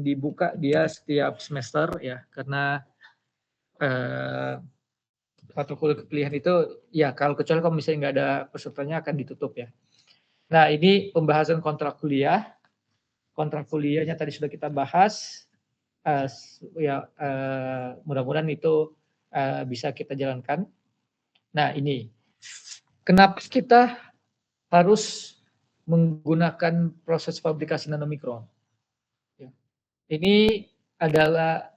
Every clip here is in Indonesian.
dibuka dia setiap semester ya, karena mata kuliah pilihan itu ya kalau kecuali kalau misalnya nggak ada pesertanya akan ditutup ya. Nah ini pembahasan kontrak kuliah. Kontrak kuliahnya tadi sudah kita bahas. Mudah-mudahan itu bisa kita jalankan. Nah ini kenapa kita harus menggunakan proses fabrikasi nanomikron? Ini adalah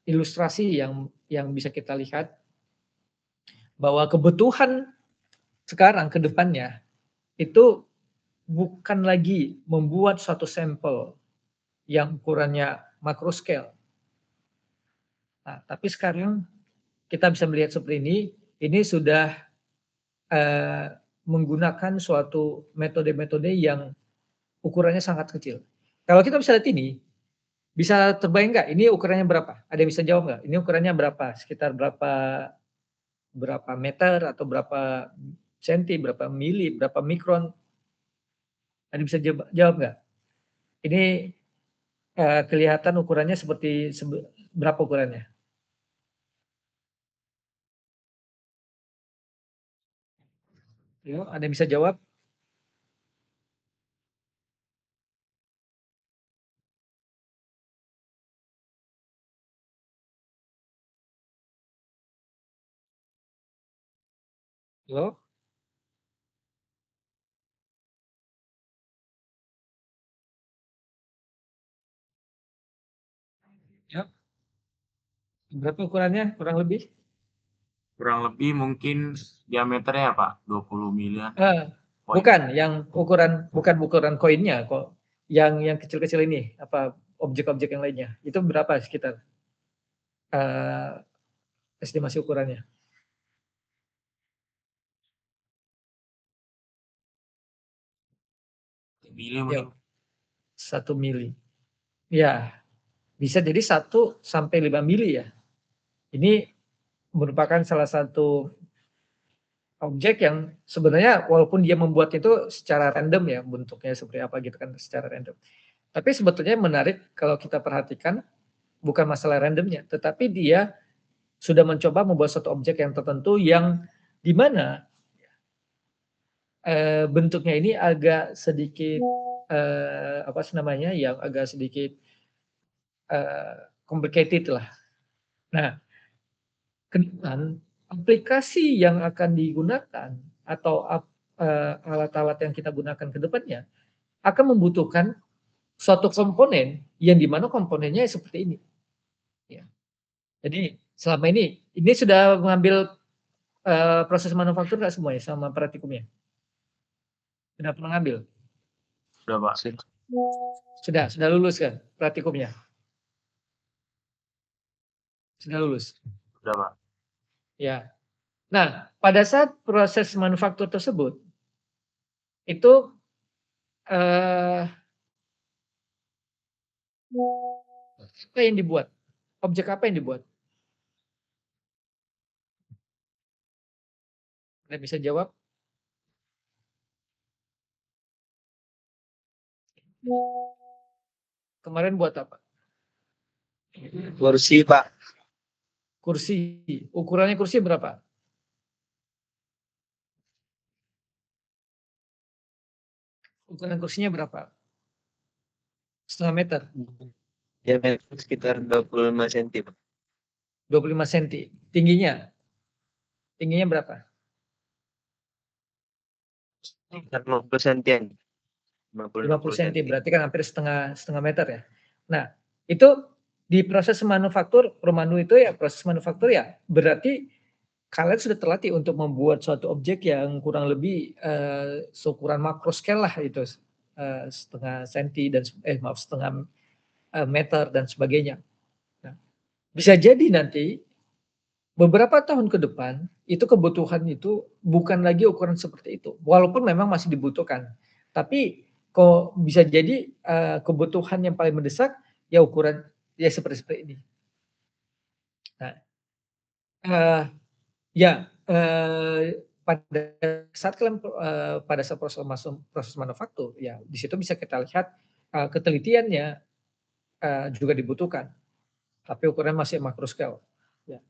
ilustrasi yang bisa kita lihat bahwa kebutuhan sekarang ke depannya itu bukan lagi membuat suatu sampel yang ukurannya makro scale. Nah, tapi sekarang kita bisa melihat seperti ini sudah menggunakan suatu metode-metode yang ukurannya sangat kecil. Kalau kita bisa lihat ini, bisa terbayang nggak ini ukurannya berapa? Ada yang bisa jawab nggak? Ini ukurannya berapa? Sekitar berapa meter atau berapa senti, berapa mili, berapa mikron? Ada yang bisa jawab nggak? Ini kelihatan ukurannya seperti berapa ukurannya? Yo, ada yang bisa jawab? Yo, ya. Berapa ukurannya kurang lebih? Kurang lebih mungkin diameternya Pak, 20 milian. Bukan, yang bukan ukuran koinnya kok. Yang kecil-kecil ini, apa objek-objek yang lainnya. Itu berapa sekitar estimasi ukurannya? Mili mungkin. 1 mili. Ya, bisa jadi 1 sampai 5 mili ya. Ini merupakan salah satu objek yang sebenarnya walaupun dia membuat itu secara random ya, bentuknya seperti apa gitu kan secara random. Tapi sebetulnya menarik kalau kita perhatikan bukan masalah randomnya, tetapi dia sudah mencoba membuat satu objek yang tertentu yang di mana bentuknya ini agak sedikit yang agak sedikit complicated lah. Nah, aplikasi yang akan digunakan atau alat-alat yang kita gunakan ke depannya akan membutuhkan suatu komponen yang dimana komponennya seperti ini. Ya. Jadi selama ini sudah mengambil proses manufaktur nggak semuanya sama praktikumnya? Sudah pernah ngambil? Sudah Pak. Sudah lulus kan praktikumnya? Sudah lulus? Sudah Pak. Ya. Nah, pada saat proses manufaktur tersebut, itu apa yang dibuat? Objek apa yang dibuat? Anda bisa jawab? Kemarin buat apa? Kursi, Pak. Kursi. Ukurannya kursi berapa? Ukuran kursinya berapa? Setengah meter. Diameter sekitar 25 cm, Pak. 25 cm. Tingginya? Tingginya berapa? Sekitar 50 cm. 50 cm. Berarti kan hampir setengah meter ya. Nah, itu di proses manufaktur, Romanu itu ya proses manufaktur ya berarti kalian sudah terlatih untuk membuat suatu objek yang kurang lebih seukuran makro scale lah itu setengah senti dan setengah meter dan sebagainya. Nah, bisa jadi nanti beberapa tahun ke depan itu kebutuhan itu bukan lagi ukuran seperti itu, walaupun memang masih dibutuhkan. Tapi kok bisa jadi kebutuhan yang paling mendesak ya ukuran ya seperti ini. Nah, pada saat proses manufaktur ya di situ bisa kita lihat ketelitiannya juga dibutuhkan. Tapi ukuran masih macro scale. Ya.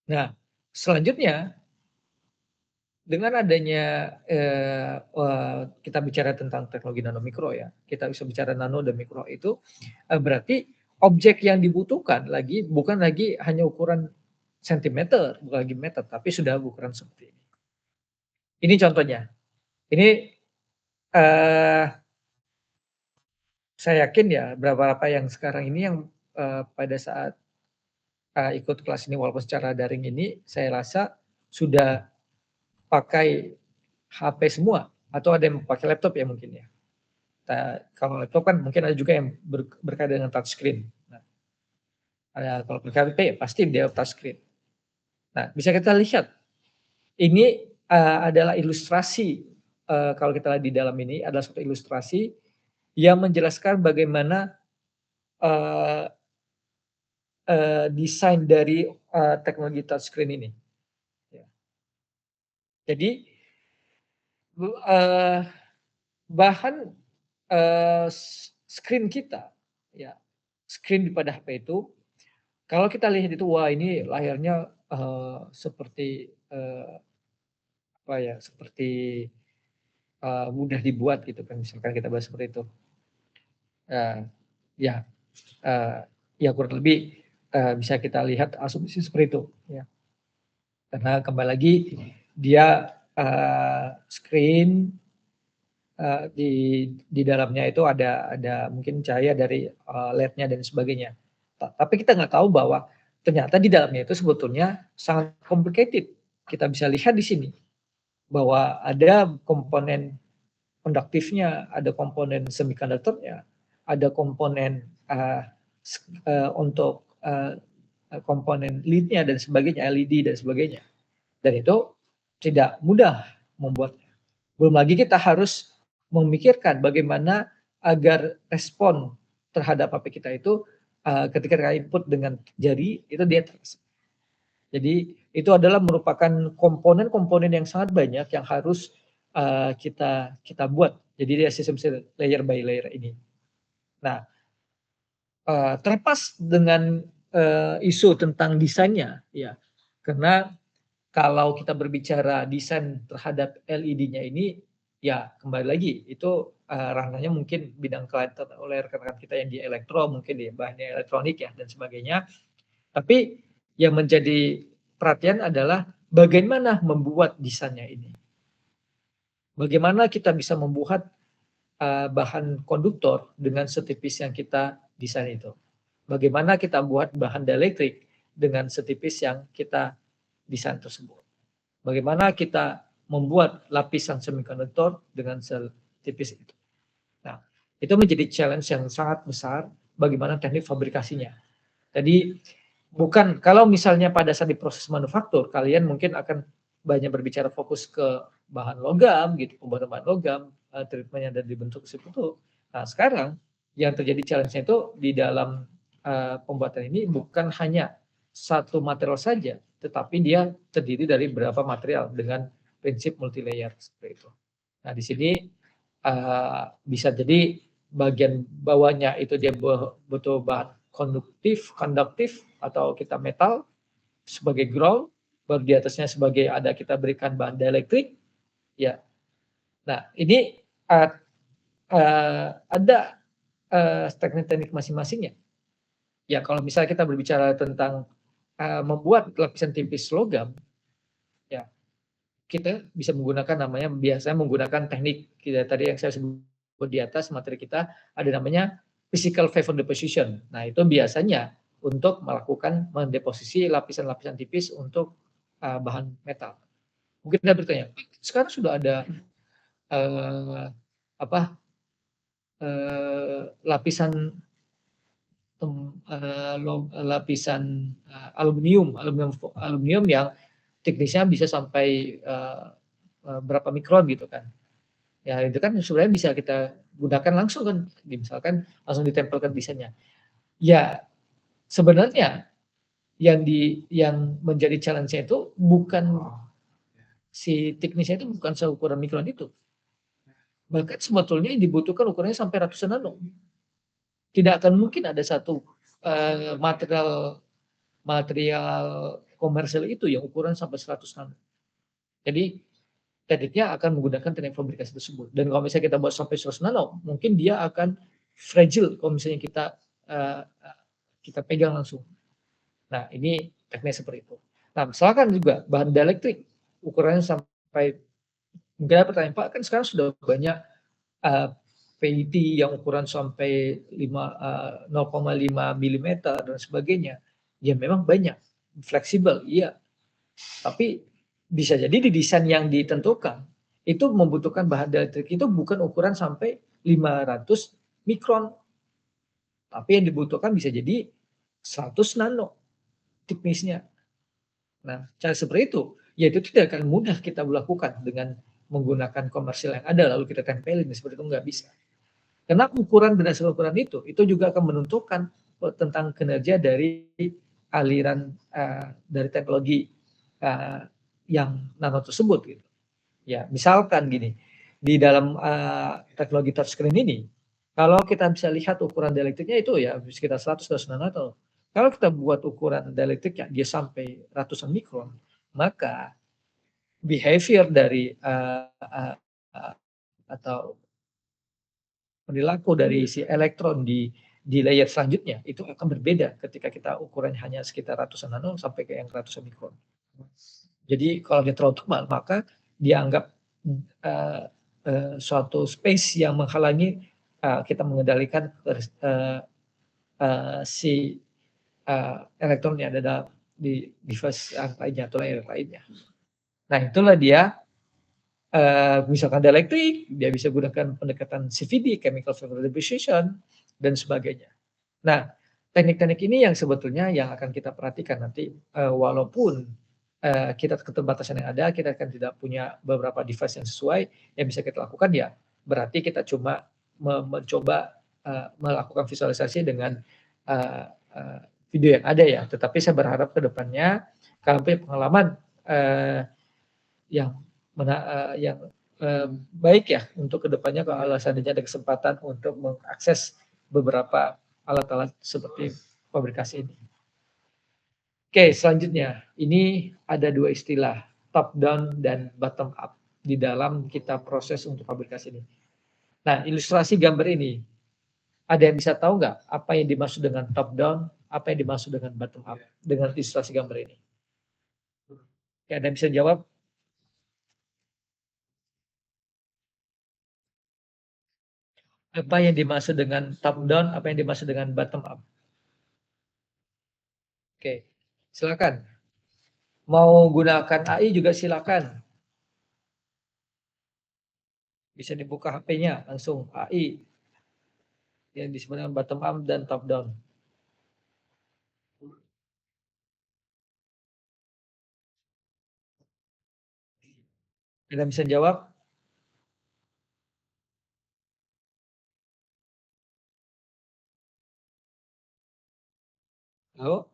Nah, selanjutnya dengan adanya kita bicara tentang teknologi nano mikro ya, kita bisa bicara nano dan mikro itu berarti objek yang dibutuhkan lagi bukan lagi hanya ukuran sentimeter, bukan lagi meter, tapi sudah ukuran seperti ini. Ini contohnya. Ini saya yakin ya beberapa yang sekarang ini yang pada saat ikut kelas ini walaupun secara daring ini, saya rasa sudah pakai HP semua atau ada yang pakai laptop ya mungkin ya. Kalau laptop kan mungkin ada juga yang berkaitan dengan touchscreen. Nah, kalau pakai HP ya pasti dia touchscreen. Nah, bisa kita lihat ini adalah ilustrasi kalau kita lihat di dalam ini adalah suatu ilustrasi yang menjelaskan bagaimana desain dari teknologi touchscreen ini. Ya. Jadi bahan screen kita, ya screen pada HP itu, kalau kita lihat itu wah ini layarnya seperti apa ya, seperti mudah dibuat gitu kan, misalkan kita bahas seperti itu. Ya, ya kurang lebih bisa kita lihat asumsi seperti itu. Ya. Karena kembali lagi dia screen di dalamnya itu ada mungkin cahaya dari LED-nya dan sebagainya. Tapi kita nggak tahu bahwa ternyata di dalamnya itu sebetulnya sangat complicated. Kita bisa lihat di sini bahwa ada komponen konduktifnya, ada komponen semikonduktornya, ada komponen untuk komponen lead-nya dan sebagainya, LED dan sebagainya. Dan itu tidak mudah membuatnya. Belum lagi kita harus memikirkan bagaimana agar respon terhadap HP kita itu ketika kita input dengan jari itu dia terasa. Jadi itu adalah merupakan komponen-komponen yang sangat banyak yang harus kita buat. Jadi dia sistem layer by layer ini. Nah, terlepas dengan isu tentang desainnya, ya, karena kalau kita berbicara desain terhadap LED-nya ini, ya kembali lagi itu ranahnya mungkin bidang kelihatan oleh rekan-rekan kita yang di elektro, mungkin di bahannya elektronik ya dan sebagainya. Tapi yang menjadi perhatian adalah bagaimana membuat desainnya ini. Bagaimana kita bisa membuat bahan konduktor dengan setipis yang kita desain itu. Bagaimana kita buat bahan dieelektrik dengan setipis yang kita desain tersebut. Bagaimana kita membuat lapisan semikonduktor dengan setipis itu. Nah, itu menjadi challenge yang sangat besar bagaimana teknik fabrikasinya. Jadi bukan kalau misalnya pada saat di proses manufaktur kalian mungkin akan banyak berbicara fokus ke bahan logam gitu, pembuatan bahan logam, treatmentnya dan dibentuk seperti itu. Nah, sekarang yang terjadi challenge-nya itu di dalam pembuatan ini bukan hanya satu material saja, tetapi dia terdiri dari beberapa material dengan prinsip multi layer seperti itu. Nah, di sini bisa jadi bagian bawahnya itu dia butuh bahan konduktif atau kita metal sebagai ground, baru di atasnya sebagai kita berikan bahan dieelektrik, ya. Nah, ini ada teknik-teknik masing-masingnya. Ya, kalau misalnya kita berbicara tentang membuat lapisan tipis logam, ya kita bisa menggunakan biasanya menggunakan teknik kita tadi yang saya sebut di atas materi kita ada namanya physical vapor deposition. Nah, itu biasanya untuk melakukan mendeposisi lapisan-lapisan tipis untuk bahan metal. Mungkin Anda bertanya, sekarang sudah ada lapisan aluminium yang teknisnya bisa sampai berapa mikron gitu kan. Ya itu kan sebenarnya bisa kita gunakan langsung kan, misalkan langsung ditempelkan desainnya. Ya sebenarnya yang menjadi challenge-nya itu bukan si teknisnya itu bukan seukuran mikron itu. Bahkan sebetulnya yang dibutuhkan ukurannya sampai ratusan nano. Tidak akan mungkin ada satu material komersial itu yang ukuran sampai 100 nano. Jadi tekniknya akan menggunakan teknik fabrikasi tersebut. Dan kalau misalnya kita buat sampai 100 nano, mungkin dia akan fragile kalau misalnya kita pegang langsung. Nah, ini teknik seperti itu. Nah, misalkan juga bahan dieelektrik ukurannya sampai, mungkin ada pertanyaan, Pak, kan sekarang sudah banyak PET yang ukuran sampai 0,5 mm dan sebagainya. Ya memang banyak, fleksibel, iya. Tapi bisa jadi di desain yang ditentukan itu membutuhkan bahan dieelektrik itu bukan ukuran sampai 500 mikron. Tapi yang dibutuhkan bisa jadi 100 nano thickness-nya. Nah, cara seperti itu, ya itu tidak akan mudah kita lakukan dengan menggunakan komersil yang ada lalu kita tempelin, seperti itu nggak bisa. Karena ukuran berdasarkan ukuran itu juga akan menentukan tentang kinerja dari aliran dari teknologi yang nano tersebut gitu. Ya, misalkan gini, di dalam teknologi touchscreen ini, kalau kita bisa lihat ukuran dielektriknya itu ya sekitar 100 nanometer. Kalau kita buat ukuran dielektriknya dia sampai ratusan mikron, maka behavior dari atau perilaku dari si elektron di layer selanjutnya itu akan berbeda ketika kita ukurannya hanya sekitar ratusan nano sampai ke yang ratusan mikron. Jadi kalau dia terlalu tebal maka dianggap suatu space yang menghalangi kita mengendalikan si elektron yang ada di device yang lainnya atau layer lainnya. Nah itulah dia misalkan dielektrik, dia bisa gunakan pendekatan CVD, chemical vapor deposition, dan sebagainya. Nah, teknik-teknik ini yang sebetulnya yang akan kita perhatikan nanti, walaupun kita keterbatasan yang ada, kita akan tidak punya beberapa device yang sesuai, yang bisa kita lakukan ya berarti kita cuma mencoba melakukan visualisasi dengan video yang ada ya. Tetapi saya berharap ke depannya kalau punya pengalaman yang baik ya untuk kedepannya kalau seandainya ada kesempatan untuk mengakses beberapa alat-alat seperti fabrikasi ini. Oke, selanjutnya ini ada dua istilah top down dan bottom up di dalam kita proses untuk fabrikasi ini. Nah, ilustrasi gambar ini ada yang bisa tahu nggak apa yang dimaksud dengan top down, apa yang dimaksud dengan bottom up dengan ilustrasi gambar ini? Oke, ada yang bisa jawab? Apa yang dimaksud dengan top down, apa yang dimaksud dengan bottom up? Oke, silakan. Mau gunakan AI juga silakan. Bisa dibuka HP-nya langsung AI yang disebut dengan bottom up dan top down. Tidak bisa jawab? Halo?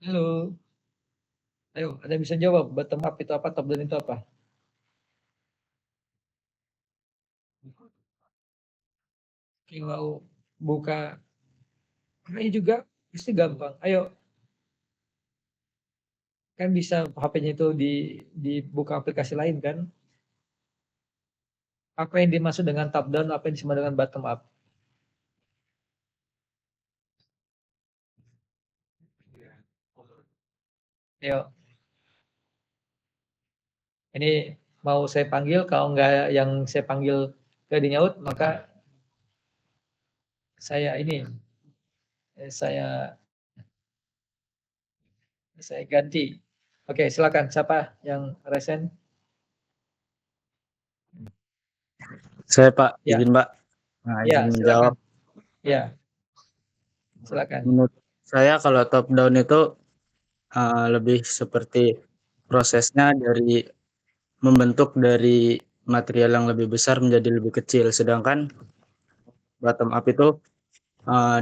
Halo? Ayo, ada yang bisa jawab bottom up itu apa, top down itu apa? Kalau buka AI juga pasti gampang. Ayo, kan bisa HP-nya itu dibuka aplikasi lain kan? Apa yang dimaksud dengan top down, apa yang dimaksud dengan bottom up? Ayo, ini mau saya panggil, kalau enggak yang saya panggil ke dinyaut, maka saya ini, saya ganti. Oke, silakan. Siapa yang resen? Saya Pak, Ya. izin Pak. Nah, Ya, izin silakan. menjawab. Ya, silakan. Menurut saya kalau top down itu lebih seperti prosesnya dari membentuk dari material yang lebih besar menjadi lebih kecil. Sedangkan bottom up itu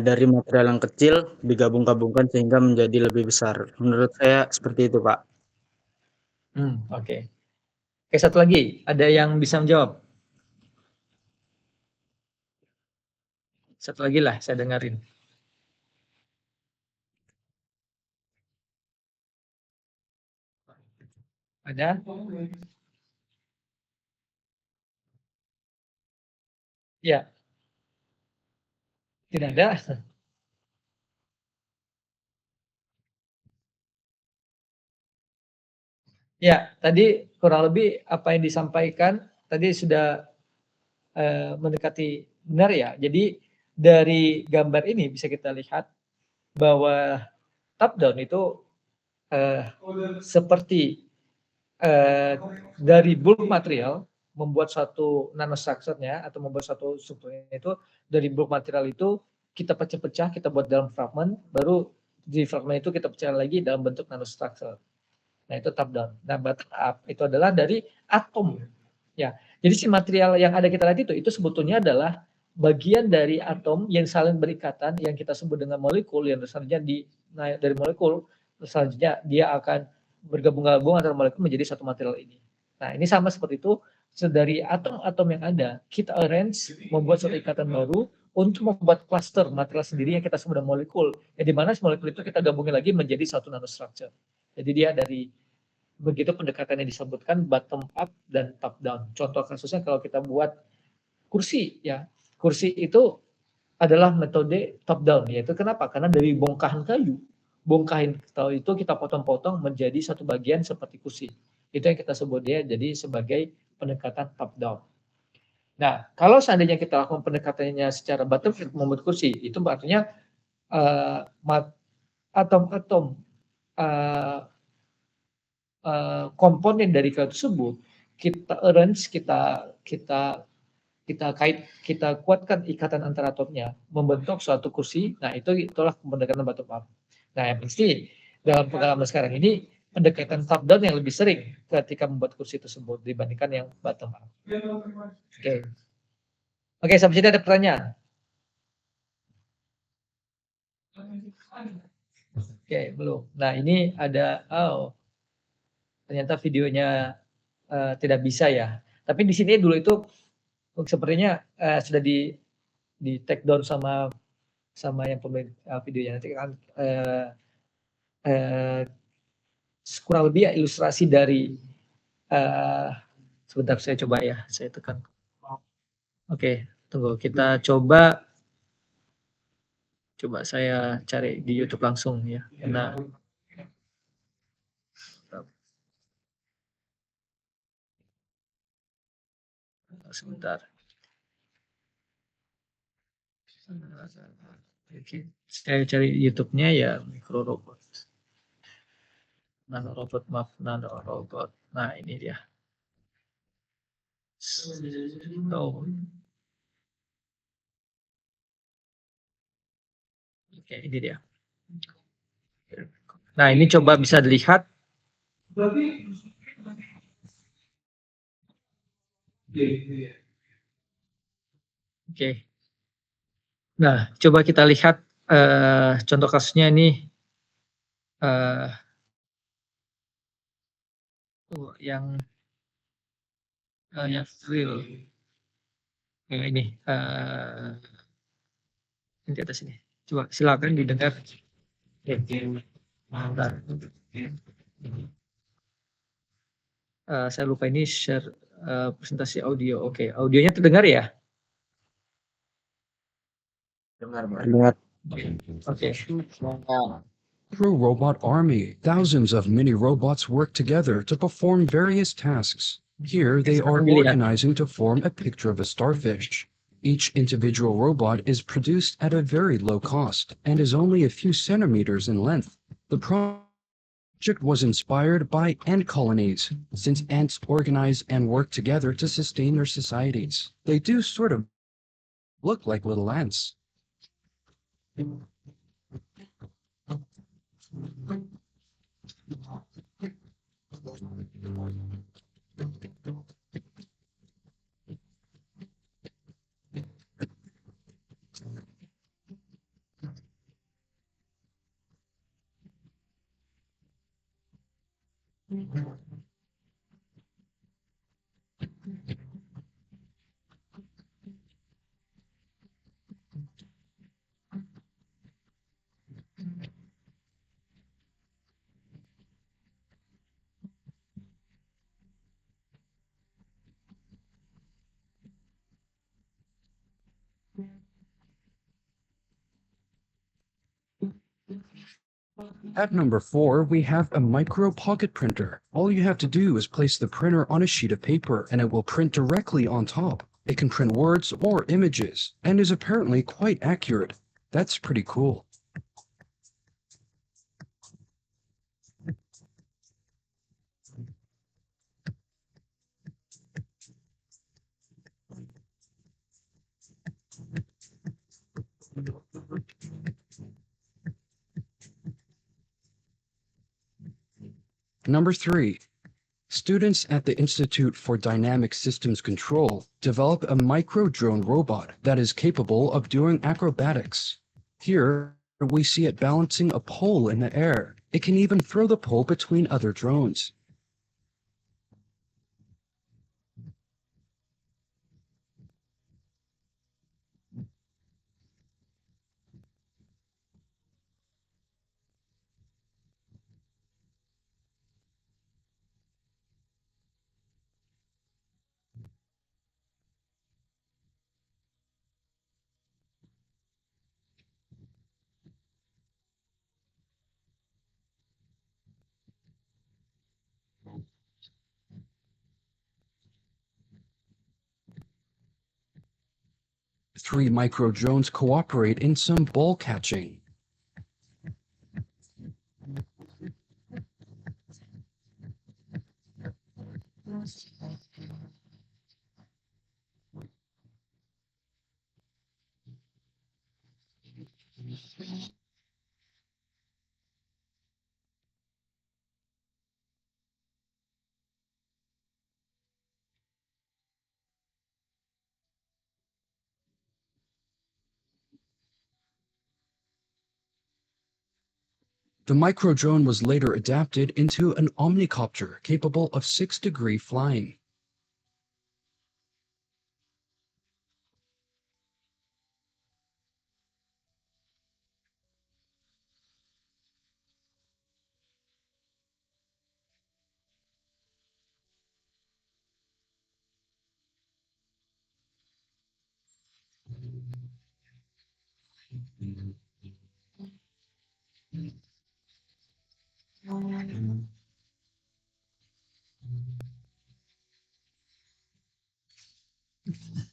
dari material yang kecil digabung-gabungkan sehingga menjadi lebih besar. Menurut saya seperti itu, Pak. Oke. Oke, satu lagi, ada yang bisa menjawab? Satu lagi lah, saya dengerin. Ada? Ya, tidak ada. Ya, tadi kurang lebih apa yang disampaikan tadi sudah mendekati benar ya. Jadi dari gambar ini bisa kita lihat bahwa top down itu seperti dari bulk material membuat suatu nanostructure-nya atau membuat suatu strukturnya itu dari bulk material itu kita pecah-pecah, kita buat dalam fragment, baru di fragment itu kita pecah lagi dalam bentuk nanostructure. Nah, itu top down. Nah, bottom up itu adalah dari atom. Ya. Jadi si material yang ada kita lihat itu sebetulnya adalah bagian dari atom yang saling berikatan yang kita sebut dengan molekul yang selanjutnya naik dari molekul selanjutnya dia akan bergabung-gabung antara molekul menjadi satu material ini. Nah, ini sama seperti itu. Dari atom-atom yang ada, kita arrange membuat suatu ikatan baru untuk membuat cluster material sendiri yang kita sebut dengan molekul. Ya, di mana molekul itu kita gabungin lagi menjadi satu nanostructure. Jadi dia dari begitu pendekatannya disebutkan bottom up dan top down. Contoh kasusnya kalau kita buat kursi ya. Kursi itu adalah metode top down, yaitu kenapa? Karena dari bongkahan kayu. Bongkahan kayu itu kita potong-potong menjadi satu bagian seperti kursi. Itu yang kita sebut dia jadi sebagai pendekatan top down. Nah, kalau seandainya kita lakukan pendekatannya secara bottom up membuat kursi, itu artinya atom-atom komponen dari kayu tersebut kita arrange, kita kuatkan ikatan antara atomnya membentuk suatu kursi. Nah, itulah pendekatan bottom up. Nah, yang pasti dalam pengalaman sekarang ini pendekatan top down yang lebih sering ketika membuat kursi tersebut dibandingkan yang bottom up. Oke. Oke, sampai sini ada pertanyaan? Oke, belum. Nah, ini ada ternyata videonya tidak bisa ya. Tapi di sini dulu itu sepertinya sudah di take down sama yang pemilik videonya. Nanti kan kurang lebih ya ilustrasi dari sebentar saya coba ya, saya tekan. Oke, tunggu kita coba saya cari di YouTube langsung ya, karena sebentar. Oke, saya cari YouTube-nya ya Micro Robot. Nano Robot. Nah, ini dia. Oke, ini dia. Nah, ini coba bisa dilihat. Oke. Nah, coba kita lihat contoh kasusnya ini yang real. Ini di atas ini. Coba silakan didengar. Saya lupa ini share presentasi audio. Oke, audionya terdengar ya? Dengar. Oke. Through Robot Army, thousands of mini robots work together to perform various tasks. Here they are organizing to form a picture of a starfish. Each individual robot is produced at a very low cost and is only a few centimeters in length. The project was inspired by ant colonies, since ants organize and work together to sustain their societies. They do sort of look like little ants. At number 4, we have a micro pocket printer. All you have to do is place the printer on a sheet of paper and it will print directly on top. It can print words or images and is apparently quite accurate. That's pretty cool. Number 3. Students at the Institute for Dynamic Systems Control develop a micro-drone robot that is capable of doing acrobatics. Here, we see it balancing a pole in the air. It can even throw the pole between other drones. Three micro drones cooperate in some ball catching. The micro drone was later adapted into an omnicopter capable of 6-degree flying.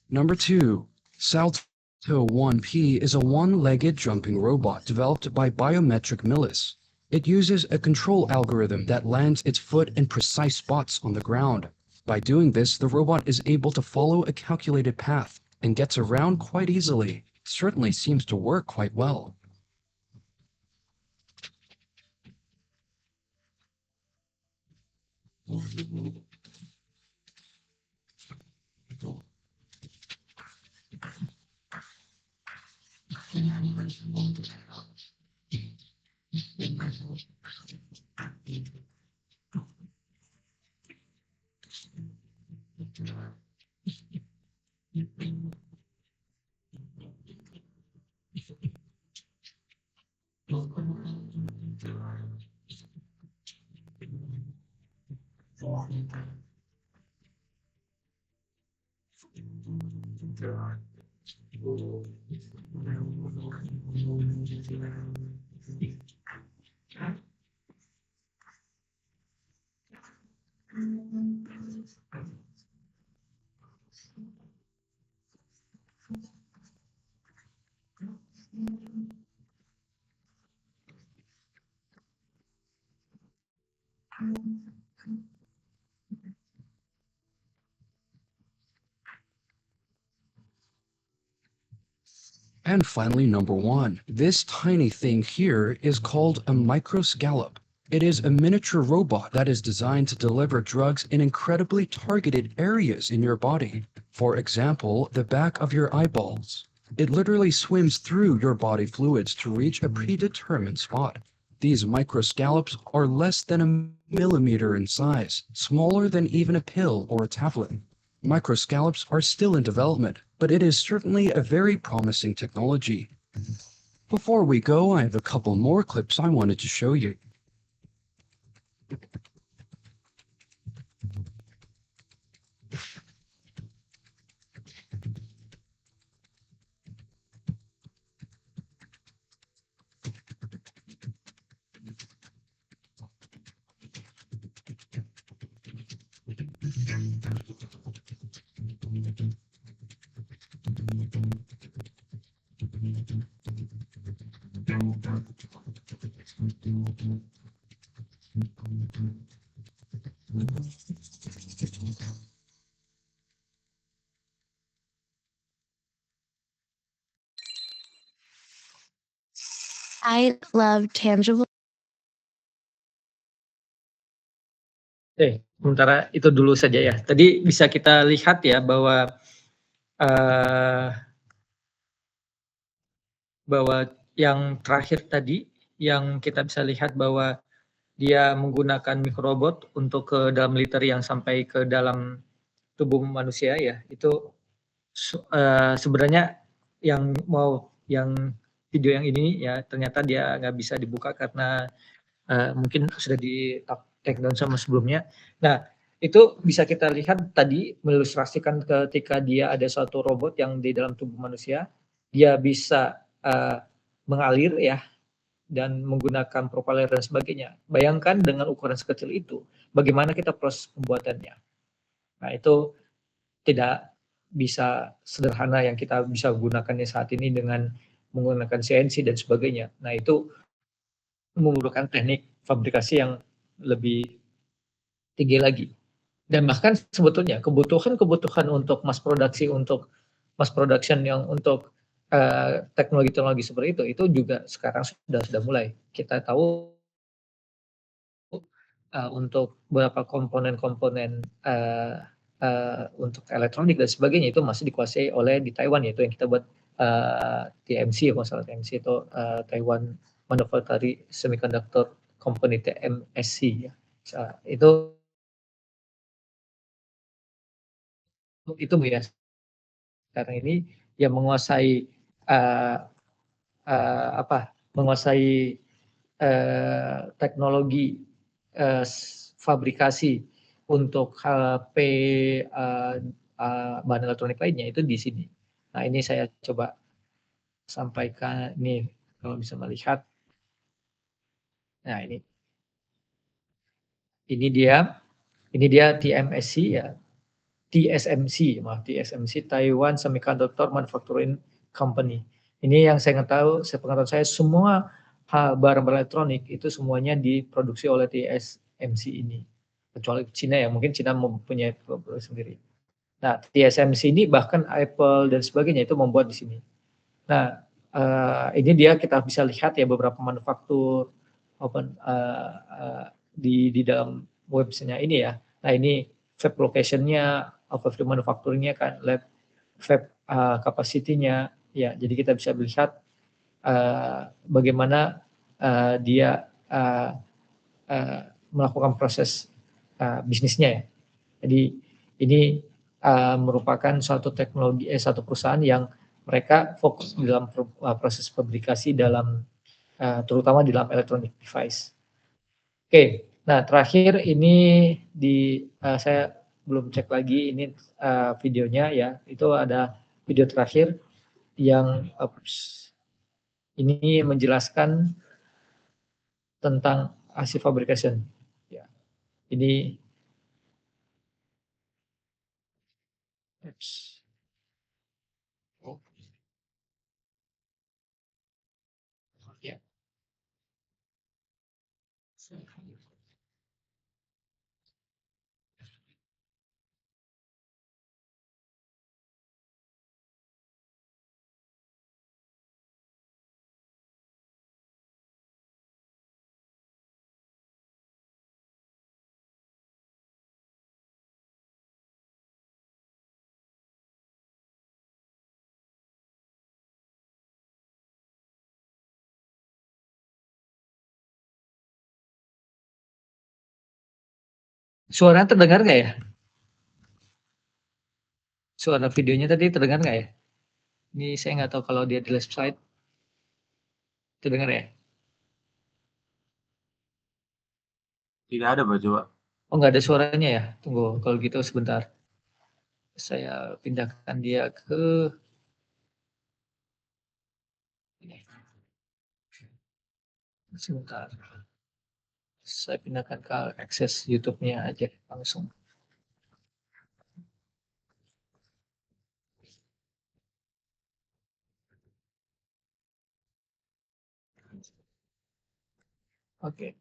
Number 2. Salto 1P is a one-legged jumping robot developed by Biometric Millis. It uses a control algorithm that lands its foot in precise spots on the ground. By doing this, the robot is able to follow a calculated path and gets around quite easily. Certainly seems to work quite well. And finally, number 1. This tiny thing here is called a microscallop. It is a miniature robot that is designed to deliver drugs in incredibly targeted areas in your body. For example, the back of your eyeballs. It literally swims through your body fluids to reach a predetermined spot. These microscallops are less than a millimeter in size, smaller than even a pill or a tablet. Microscallops are still in development, but it is certainly a very promising technology. Before we go, I have a couple more clips I wanted to show you. I love tangible. Oke, sementara itu dulu saja ya. Tadi bisa kita lihat ya bahwa yang terakhir tadi yang kita bisa lihat bahwa dia menggunakan mikrobot untuk ke dalam militer yang sampai ke dalam tubuh manusia ya. Itu sebenarnya yang video yang ini ya ternyata dia nggak bisa dibuka karena mungkin sudah di take down sama sebelumnya. Nah, itu bisa kita lihat tadi mengilustrasikan ketika dia ada suatu robot yang di dalam tubuh manusia, dia bisa mengalir ya dan menggunakan propeller dan sebagainya. Bayangkan dengan ukuran sekecil itu, bagaimana kita proses pembuatannya. Nah, itu tidak bisa sederhana yang kita bisa gunakannya saat ini dengan menggunakan CNC dan sebagainya. Nah, itu memerlukan teknik fabrikasi yang lebih tinggi lagi. Dan bahkan sebetulnya kebutuhan untuk mass production yang untuk teknologi-teknologi seperti itu juga sekarang sudah mulai. Kita tahu untuk beberapa komponen-komponen untuk elektronik dan sebagainya itu masih dikuasai oleh di Taiwan, yaitu yang kita buat TMC, kalau salah TMC itu Taiwan Manufacturing Semiconductor Company, TMSC ya. Itu ya sekarang ini yang menguasai menguasai teknologi fabrikasi untuk HP, bahan elektronik lainnya itu di sini. Nah, ini saya coba sampaikan ini kalau bisa melihat. Nah, ini dia TMSC ya. TSMC Taiwan Semiconductor Manufacturing Company. Ini yang saya tahu, sepengetahuan saya semua barang-barang elektronik itu semuanya diproduksi oleh TSMC ini. Kecuali Cina ya, mungkin Cina mempunyai produk sendiri. Nah, TSMC ini bahkan Apple dan sebagainya itu membuat di sini. Nah, ini dia kita bisa lihat ya beberapa manufaktur di dalam website-nya ini ya. Nah, ini fab location-nya, factory manufacturing-nya kan, lab fab capacity-nya ya. Jadi kita bisa melihat bagaimana dia melakukan proses bisnisnya ya. Jadi ini merupakan suatu teknologi satu perusahaan yang mereka fokus di dalam proses fabrikasi dalam terutama di dalam electronic device. Oke, nah terakhir ini saya belum cek lagi ini videonya ya. Itu ada video terakhir yang ini menjelaskan tentang hasil fabrication. Ya, ini ya. Suara terdengar nggak ya? Suara videonya tadi terdengar nggak ya? Ini saya nggak tahu kalau dia di left side. Terdengar ya? Tidak ada Pak, coba. Oh, nggak ada suaranya ya? Tunggu, kalau gitu sebentar. Saya pindahkan dia ke ini. Sebentar. Saya pindahkan ke akses YouTube-nya aja langsung. Oke.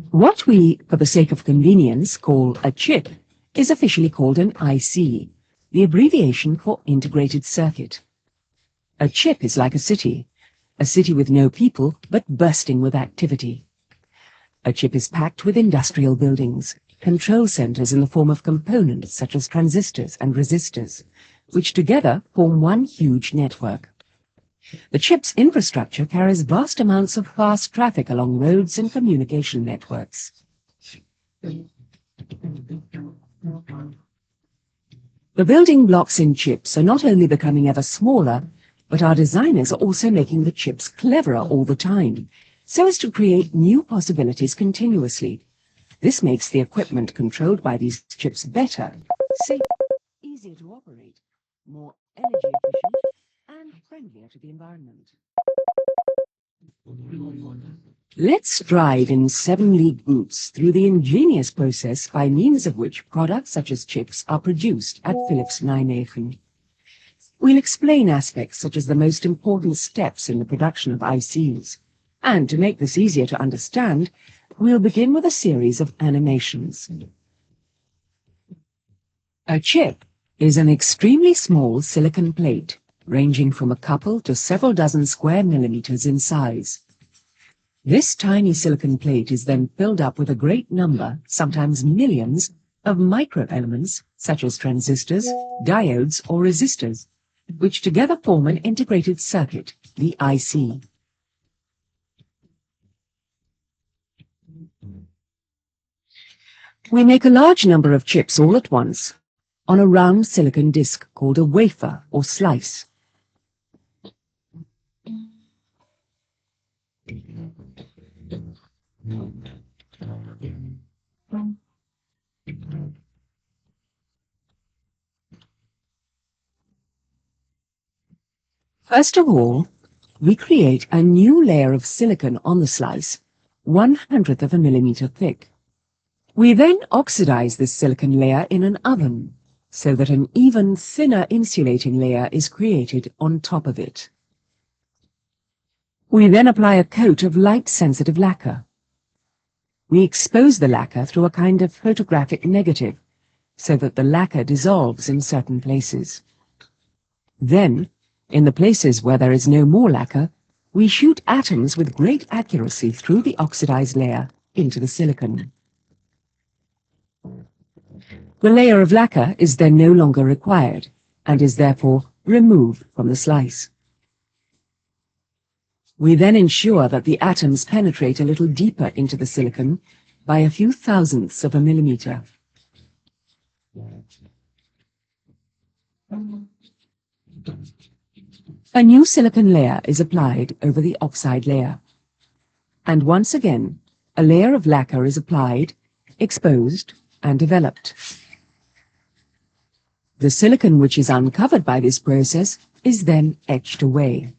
What we, for the sake of convenience, call a chip is officially called an IC, the abbreviation for integrated circuit. A chip is like a city with no people but bursting with activity. A chip is packed with industrial buildings, control centers in the form of components such as transistors and resistors, which together form one huge network. The chip's infrastructure carries vast amounts of fast traffic along roads and communication networks. The building blocks in chips are not only becoming ever smaller, but our designers are also making the chips cleverer all the time, so as to create new possibilities continuously. This makes the equipment controlled by these chips better, safer, easier to operate, more energy efficient, and friendlier to the environment. Let's drive in 7 league boots through the ingenious process by means of which products such as chips are produced at Philips Nijmegen. We'll explain aspects such as the most important steps in the production of ICs, and to make this easier to understand, we'll begin with a series of animations. A chip is an extremely small silicon plate, ranging from a couple to several dozen square millimeters in size. This tiny silicon plate is then filled up with a great number, sometimes millions, of microelements such as transistors, diodes, or resistors, which together form an integrated circuit, the IC. We make a large number of chips all at once on a round silicon disk called a wafer or slice. First of all, we create a new layer of silicon on the slice, 1/100th of a millimeter thick. We then oxidize this silicon layer in an oven, so that an even thinner insulating layer is created on top of it. We then apply a coat of light-sensitive lacquer. We expose the lacquer through a kind of photographic negative, so that the lacquer dissolves in certain places. Then, in the places where there is no more lacquer, we shoot atoms with great accuracy through the oxidized layer into the silicon. The layer of lacquer is then no longer required, and is therefore removed from the slice. We then ensure that the atoms penetrate a little deeper into the silicon by a few thousandths of a millimeter. A new silicon layer is applied over the oxide layer. And once again, a layer of lacquer is applied, exposed, and developed. The silicon which is uncovered by this process is then etched away.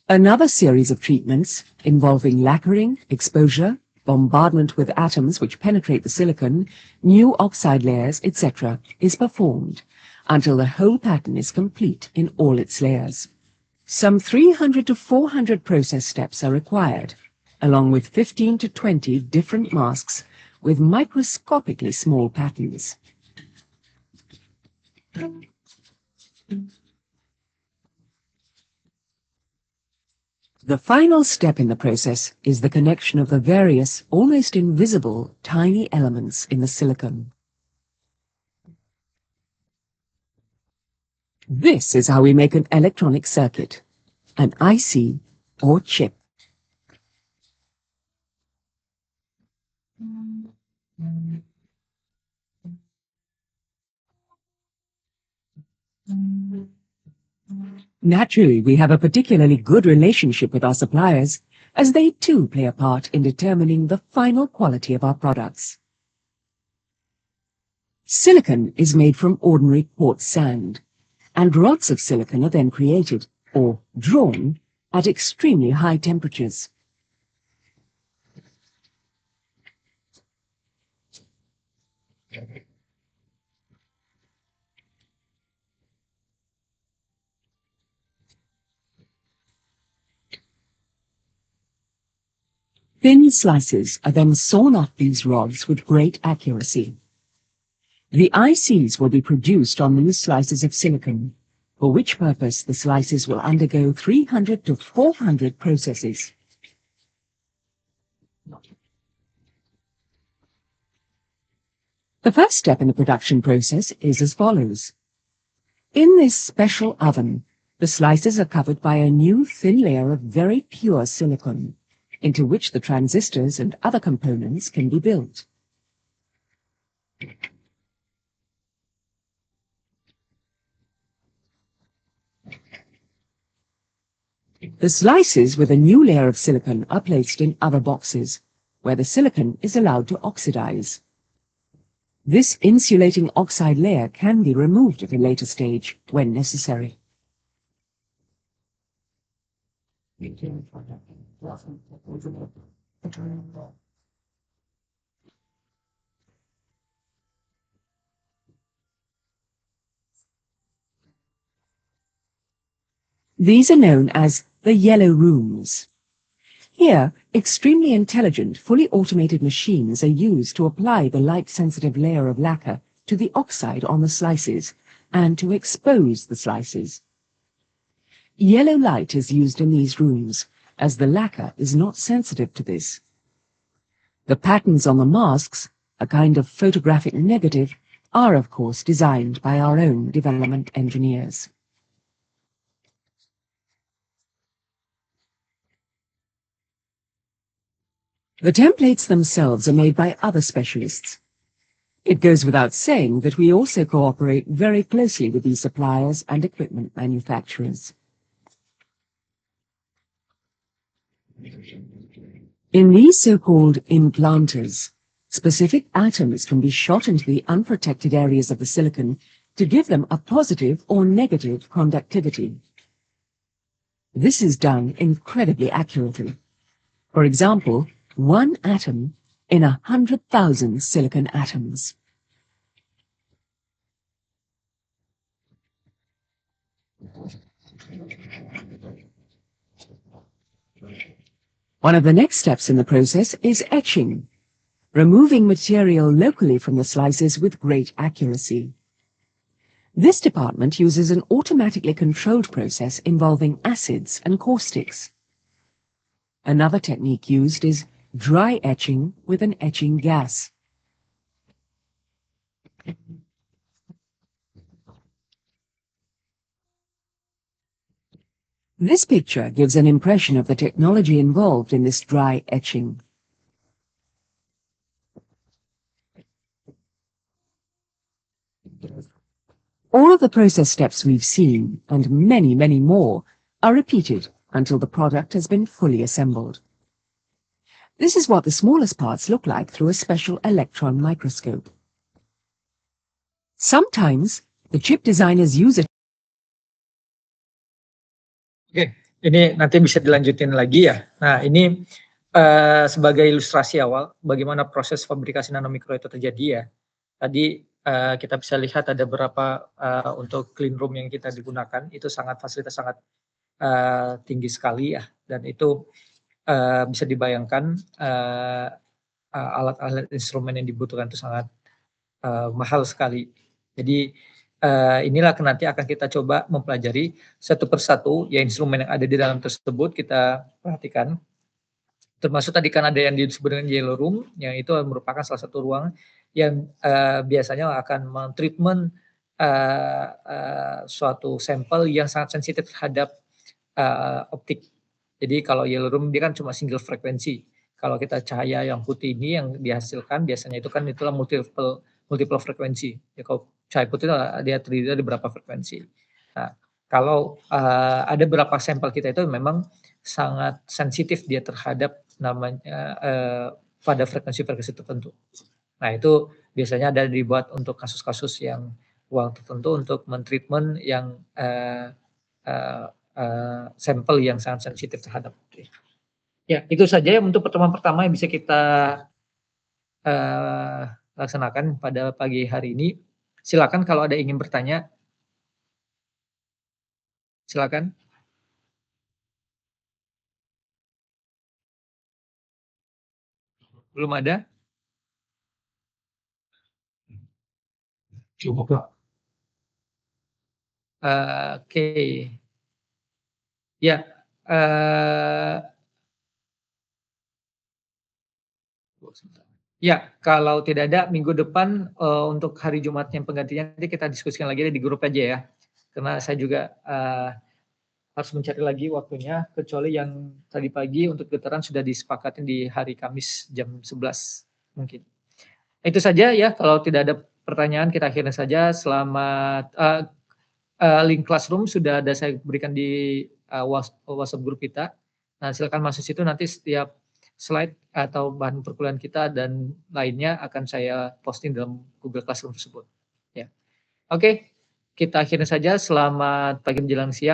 Another series of treatments involving lacquering, exposure, bombardment with atoms which penetrate the silicon, new oxide layers, etc., is performed until the whole pattern is complete in all its layers. Some 300 to 400 process steps are required, along with 15 to 20 different masks with microscopically small patterns. The final step in the process is the connection of the various, almost invisible, tiny elements in the silicon. This is how we make an electronic circuit, an IC or chip. Naturally, we have a particularly good relationship with our suppliers, as they too play a part in determining the final quality of our products. Silicon is made from ordinary quartz sand, and rods of silicon are then created, or drawn, at extremely high temperatures. Thin slices are then sawn off these rods with great accuracy. The ICs will be produced on these slices of silicon, for which purpose the slices will undergo 300 to 400 processes. The first step in the production process is as follows. In this special oven, the slices are covered by a new thin layer of very pure silicon, into which the transistors and other components can be built. The slices with a new layer of silicon are placed in other boxes, where the silicon is allowed to oxidize. This insulating oxide layer can be removed at a later stage when necessary. These are known as the yellow rooms. Here, extremely intelligent, fully automated machines are used to apply the light-sensitive layer of lacquer to the oxide on the slices and to expose the slices. Yellow light is used in these rooms, as the lacquer is not sensitive to this. The patterns on the masks, a kind of photographic negative, are of course designed by our own development engineers. The templates themselves are made by other specialists. It goes without saying that we also cooperate very closely with these suppliers and equipment manufacturers. In these so-called implanters, specific atoms can be shot into the unprotected areas of the silicon to give them a positive or negative conductivity. This is done incredibly accurately. For example, 1 atom in 100,000 silicon atoms. One of the next steps in the process is etching, removing material locally from the slices with great accuracy. This department uses an automatically controlled process involving acids and caustics. Another technique used is dry etching with an etching gas. This picture gives an impression of the technology involved in this dry etching. All of the process steps we've seen, and many, many more, are repeated until the product has been fully assembled. This is what the smallest parts look like through a special electron microscope. Sometimes, the chip designers use a Oke, ini nanti bisa dilanjutin lagi ya. Nah, ini sebagai ilustrasi awal bagaimana proses fabrikasi nanomikro itu terjadi ya. Tadi kita bisa lihat ada beberapa untuk clean room yang kita digunakan, itu fasilitas sangat tinggi sekali ya, dan itu bisa dibayangkan alat-alat instrumen yang dibutuhkan itu sangat mahal sekali. Jadi inilah nanti akan kita coba mempelajari satu persatu ya instrumen yang ada di dalam tersebut kita perhatikan. Termasuk tadi kan ada yang disebut dengan yellow room, yang itu merupakan salah satu ruang yang biasanya akan men-treatment suatu sampel yang sangat sensitif terhadap optik. Jadi kalau yellow room dia kan cuma single frekuensi. Kalau kita cahaya yang putih ini yang dihasilkan biasanya itu kan itulah multiple frekuensi. Ya, kalau cahaya putih itu dia terdiri dari beberapa frekuensi. Nah, kalau ada beberapa sampel kita itu memang sangat sensitif dia terhadap namanya pada frekuensi-frekuensi tertentu. Nah, itu biasanya ada dibuat untuk kasus-kasus yang ruang tertentu untuk mentreatment yang sampel yang sangat sensitif terhadap putih. Ya, itu saja untuk pertemuan pertama yang bisa kita laksanakan pada pagi hari ini. Silakan kalau ada ingin bertanya. Silakan. Belum ada? Oke. Ya, ya, kalau tidak ada minggu depan untuk hari Jumat yang penggantinya nanti kita diskusikan lagi di grup aja ya. Karena saya juga harus mencari lagi waktunya, kecuali yang tadi pagi untuk getaran sudah disepakati di hari Kamis jam 11 mungkin. Itu saja ya, kalau tidak ada pertanyaan kita akhirnya saja. Selamat link Classroom sudah ada saya berikan di WhatsApp grup kita. Nah, silakan masuk situ, nanti setiap slide atau bahan perkuliahan kita dan lainnya akan saya posting dalam Google Classroom tersebut. Ya. Oke, kita akhirnya saja. Selamat pagi menjelang siang.